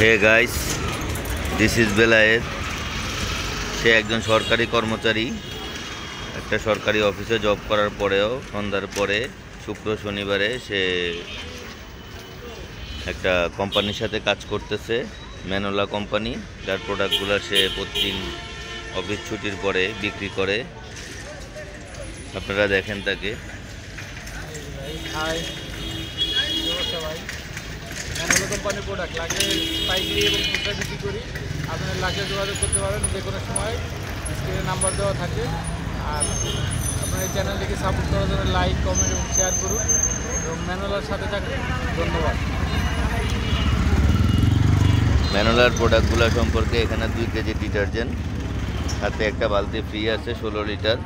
Hey guys, this is Belayet. সে একজন সরকারি কর্মচারী। একটা সরকারি অফিসে জব করার পরেও সন্ধ্যার পরে শুক্র শনিবারে সে একটা কোম্পানির সাথে কাজ করতেছে, ম্যানোলা কোম্পানি, যার প্রোডাক্টগুলো সে প্রতিদিন অফিস ছুটির পরে বিক্রি করে। আপনারা দেখেন তাকে। ম্যানোলা কোম্পানির প্রোডাক্ট লাগে পাইকারি এবং খুচরা বিক্রি করি। আপনারা লাগে যোগাযোগ করতে পারেন যে কোনো সময়, স্ক্রিনে নাম্বার দেওয়া থাকে। আর আপনার এই চ্যানেলটিকে সাপোর্ট করার জন্য লাইক, কমেন্ট এবং শেয়ার করুন এবং ম্যানোলার সাথে থাকুন। ধন্যবাদ। ম্যানোলার প্রোডাক্টগুলো সম্পর্কে এখানে 2 কেজি ডিটারজেন্ট, সাথে একটা বালতি ফ্রি আছে 16 লিটার।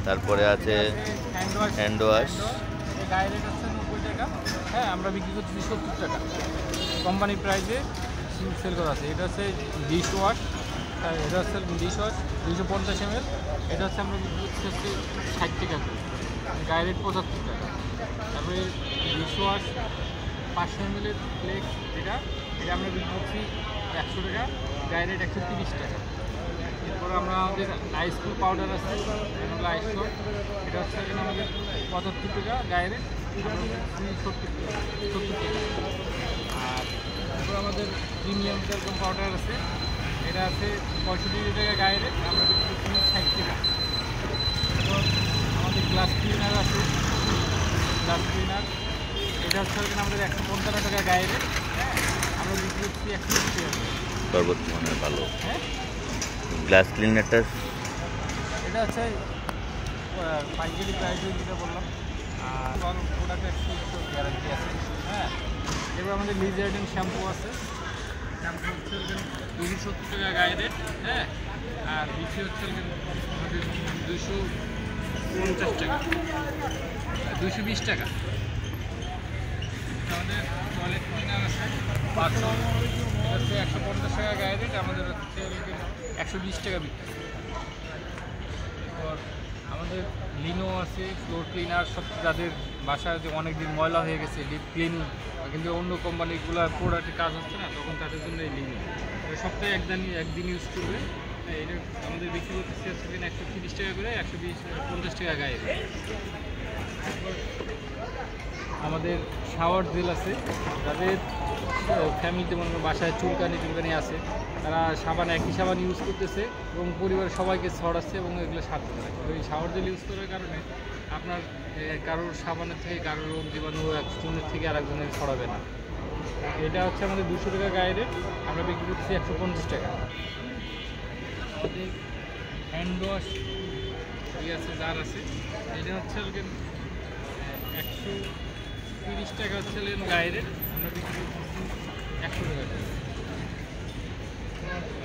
তারপরে আছে হ্যান্ড ওয়াশ। গায়ে রেট হচ্ছে 90 টাকা। হ্যাঁ, আমরা বিক্রি করছি 70 টাকা। কোম্পানি প্রাইসে সেল করা আছে। এটা হচ্ছে ডিশ ওয়াশ। এটা হচ্ছে ডিশ ওয়াশ 250 ml। এটা হচ্ছে আমরা বিক্রি করছি হচ্ছে 60 টাকা করে। গায়ে রেট 75 টাকা। তারপরে ডিশ ওয়াশ 500 ml ফ্লেক্স, এটা আমরা বিক্রি করছি 100 টাকা। গায়ে রেট 130 টাকা। এরপরে আমরা আমাদের আইসকুল পাউডার আছে, ম্যানোলা আইসকুল। এটা হচ্ছে এখানে আমাদের 75 টাকা। গায়ে রেট 70 টাকা। আর তারপর আমাদের প্রিমিয়াম যেরকম পাউডার আছে, এটা আছে 65 টাকা। গায়ে রেট আমরা বিক্রি করছি 60 টাকা। এরপর আমাদের গ্লাস ক্লিনার আছে, গ্লাস ক্লিনার। এটা হচ্ছে এখানে আমাদের 155 টাকা। গায়ে রেট আমরা বিক্রি করছি 120 টাকা। সর্বোচ্চ মানের ভালো। হ্যাঁ, গ্লাস ক্লিনারটা এটা হচ্ছে পাইকারি প্রাইসে যেটা বললাম। আর প্রোডাক্টের 100 গ্যারান্টি আছে। হ্যাঁ, এবার আমাদের লিজার্ডিন শ্যাম্পু আছে। শ্যাম্পু হচ্ছে 270 টাকা। গায়ে রেট। হ্যাঁ, আর বিক্রি হচ্ছে আমাদের 250 টাকা, 220 টাকা। আমাদের টয়লেট ক্লিনার আছে 500, এটা হচ্ছে 150 টাকা। গায়ে রেট আমাদের হচ্ছে 120 টাকা বিক্রি। এরপর আমাদের লিনো আছে, ফ্লোর ক্লিনার। সব যাদের বাসায় যে অনেক দিন ময়লা হয়ে গেছে, ডিপ ক্লিনিং, কিন্তু অন্য কোম্পানিগুলোর প্রোডাক্টের কাজ হচ্ছে না, তখন তাদের জন্য এই লিনো। এটা সপ্তাহে একদিন ইউজ করবে। এটা আমাদের বিক্রি করতেছে 130 টাকা করে, 150 টাকা গায়ে। আমাদের শাওয়ার জেল আছে, যাদের ফ্যামিলিতে মনে করেন বাসায় চুলকানি আছে, তারা সাবান, একই সাবান ইউজ করতেছে এবং পরিবারের সবাইকে ছড়াচ্ছে এবং এগুলো সারতে পারে। ওই শাওয়ার জেল ইউজ করার কারণে আপনার কারোর সাবানের থেকে কারোর রোগ জীবাণু একজনের থেকে আরেকজনের ছড়াবে না। এটা হচ্ছে আমাদের 200 টাকা। গায়ে রেট আমরা বিক্রি করছি 150 টাকা। হ্যান্ড ওয়াশ আছে, জার আছে। এটা হচ্ছে 130 টাকা হচ্ছে গায়ে রেট, আমরা বিক্রি করছি 100 টাকা।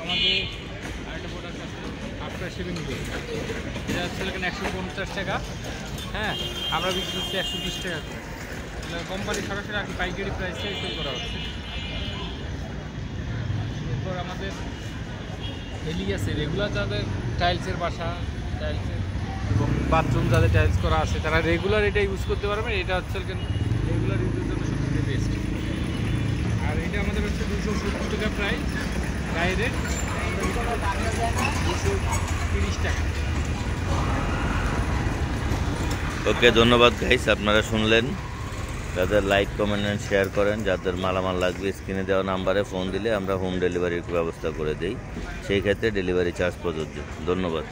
আমাদের আরেকটা প্রোডাক্ট আছে আফটার শেভিং জেল। এটা হচ্ছে 150 টাকা। হ্যাঁ, আমরা বিক্রি করছি 120 টাকা করে। কোম্পানি সরাসরি আর পাইকারি প্রাইসে সেল করা হচ্ছে। এরপর আমাদের হেলি আছে, রেগুলার যাদের টাইলসের বাসা, টাইলসের এবং বাথরুম যাদের টাইলস করা আছে, তারা রেগুলার এটা ইউজ করতে পারবেন। এটা হচ্ছে রেগুলার ইউজের জন্য সবথেকে বেস্ট। আর এটা আমাদের হচ্ছে 270 টাকা প্রাইস। গায়ে রেট 230 টাকা। ওকে, ধন্যবাদ গাইস। আপনারা শুনলেন। যাদের লাইক, কমেন্ট এন্ড শেয়ার করেন, যাদের মালামাল লাগবে স্ক্রিনে দেওয়া নাম্বারে ফোন দিলে আমরা হোম ডেলিভারির ব্যবস্থা করে দিই। সেই ক্ষেত্রে ডেলিভারি চার্জ প্রযোজ্য। ধন্যবাদ।